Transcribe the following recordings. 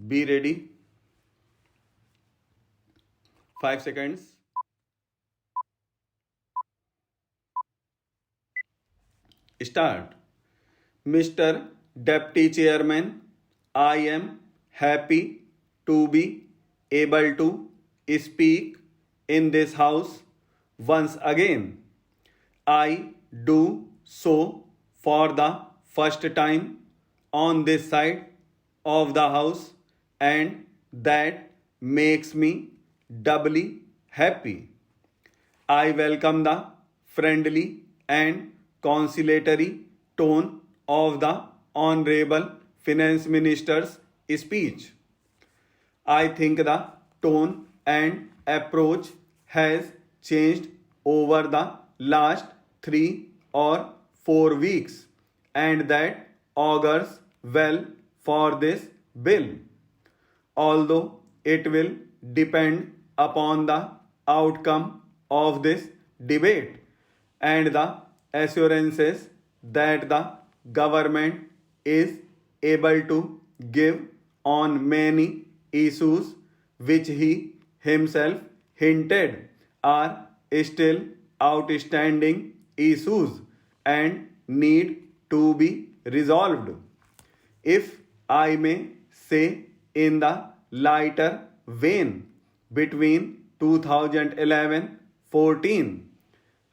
Be ready. 5 seconds. Start. Mr. Deputy Chairman, I am happy to be able to speak in this house once again. I do so for the first time on this side of the house, and that makes me doubly happy. I welcome the friendly and conciliatory tone of the Honorable Finance Minister's speech. I think the tone and approach has changed over the last 3 or 4 weeks, and that augurs well for this bill. Although it will depend upon the outcome of this debate and the assurances that the government is able to give on many issues which he himself hinted are still outstanding issues and need to be resolved. If I may say in the lighter vein, between 2011-14,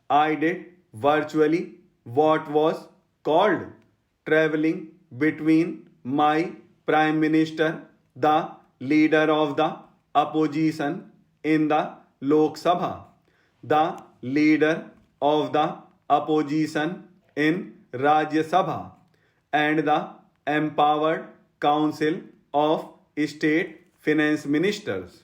I did virtually what was called traveling between my Prime Minister, the leader of the opposition in the Lok Sabha, the leader of the opposition in Rajya Sabha, and the empowered Council of State Finance Ministers.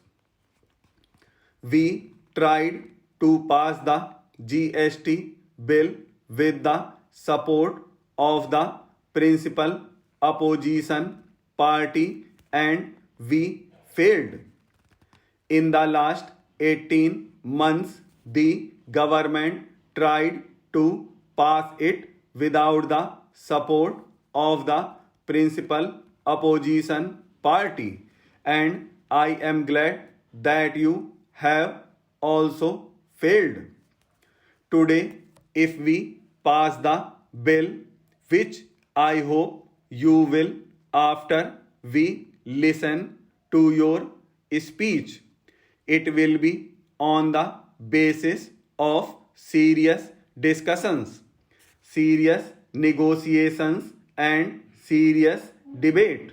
We tried to pass the GST bill with the support of the principal opposition party, and we failed. In the last 18 months, the government tried to pass it without the support of the principal opposition party, and I am glad that you have also failed. Today, if we pass the bill, which I hope you will after we listen to your speech, it will be on the basis of serious discussions, serious negotiations, and serious debate.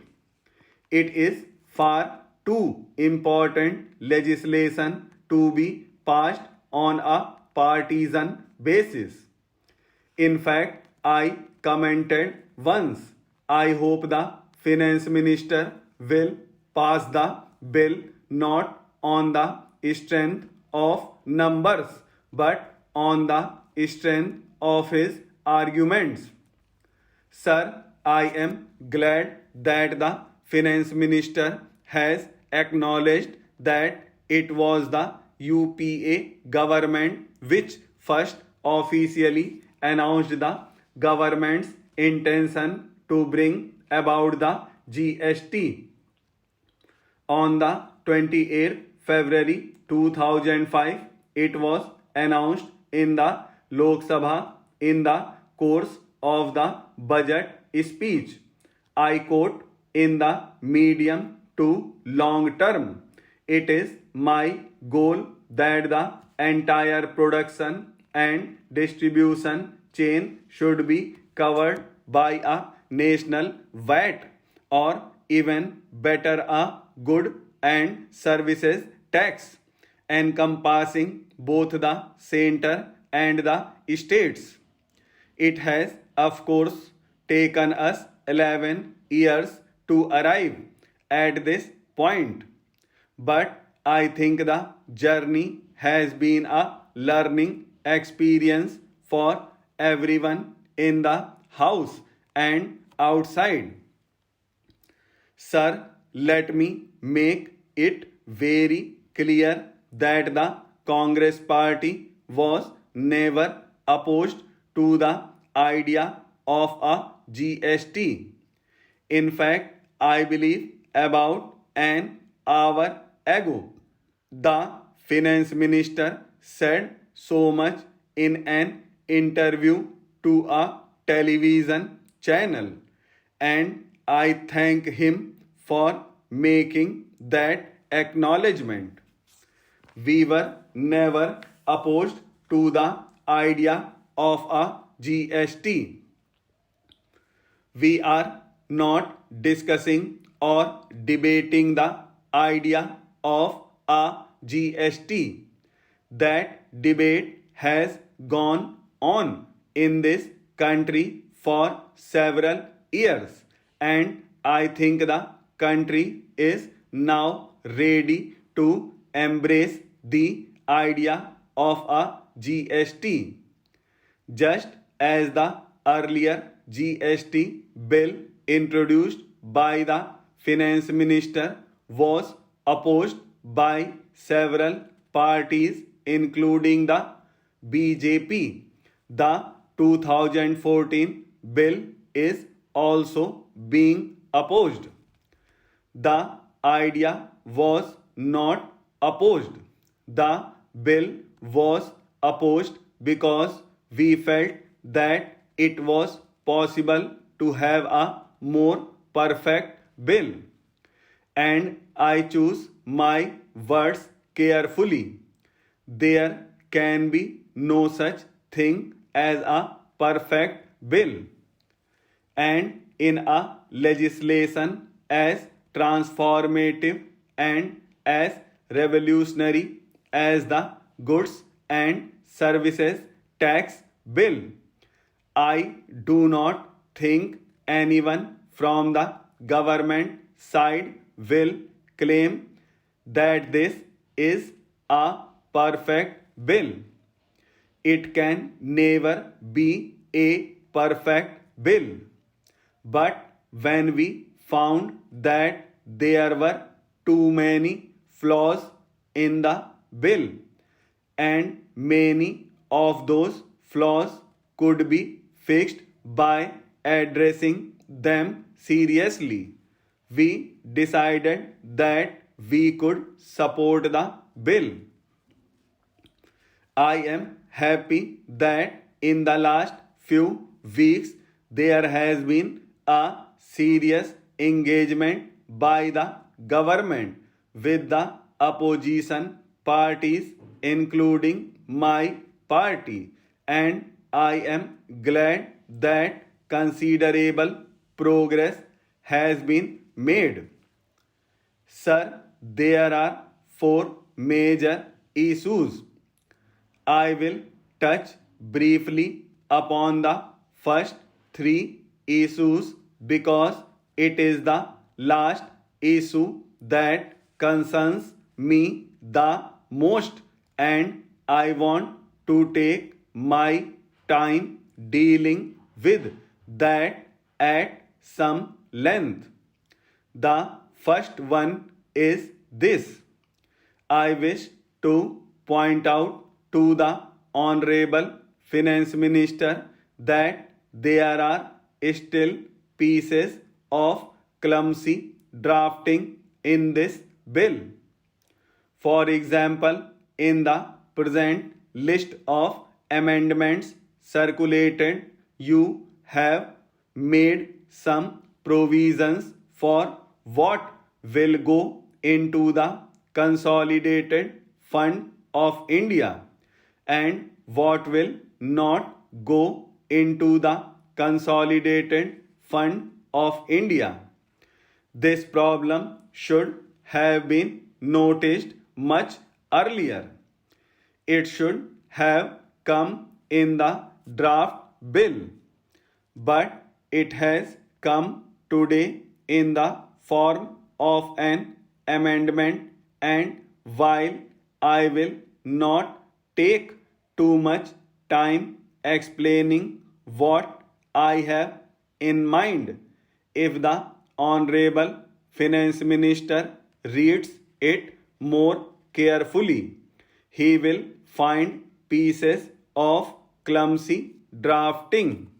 It is far too important legislation to be passed on a partisan basis. In fact, I commented once, I hope the finance minister will pass the bill not on the strength of numbers but on the strength of his arguments. Sir, I am glad that the finance minister has acknowledged that it was the UPA government which first officially announced the government's intention to bring about the GST. On the 28th February 2005, it was announced in the Lok Sabha in the course of the budget speech. I quote, in the medium to long term, it is my goal that the entire production and distribution chain should be covered by a national VAT, or even better, a good and services tax encompassing both the center and the states. It has, of course, taken us 11 years to arrive at this point, but I think the journey has been a learning experience for everyone in the house and outside. Sir, let me make it very clear that the Congress party was never opposed to the idea of a GST. In fact, I believe about an hour ago. The finance minister said so much in an interview to a television channel, and I thank him for making that acknowledgement. We were never opposed to the idea of a GST. We are not discussing or debating the idea of a GST. That debate has gone on in this country for several years, and I think the country is now ready to embrace the idea of a GST. Just as the earlier GST bill introduced by the finance minister was opposed by several parties including the BJP, the 2014 bill is also being opposed. The idea was not opposed. The bill was opposed because we felt that it was possible to have a more perfect bill. And I choose my words carefully. There can be no such thing as a perfect bill. And in a legislation as transformative and as revolutionary as the Goods and Services Tax Bill, I do not think anyone from the government side will claim that this is a perfect bill. It can never be a perfect bill. But when we found that there were too many flaws in the bill, and many of those flaws could be fixed by addressing them seriously, we decided that we could support the bill. I am happy that in the last few weeks there has been a serious engagement by the government with the opposition parties, including my party, and I am glad that considerable progress has been made. Sir, there are four major issues. I will touch briefly upon the first three issues because it is the last issue that concerns me the most, and I want to take my time dealing with that at some length. The first one is this. I wish to point out to the Honorable Finance Minister that there are still pieces of clumsy drafting in this bill. For example, in the present list of amendments circulated, you have made some provisions for what will go into the Consolidated Fund of India and what will not go into the Consolidated Fund of India. This problem should have been noticed much earlier. It should have come in the draft bill, but it has come today in the form of an amendment, and while I will not take too much time explaining what I have in mind, if the Honorable Finance Minister reads it more carefully, he will find pieces of clumsy drafting.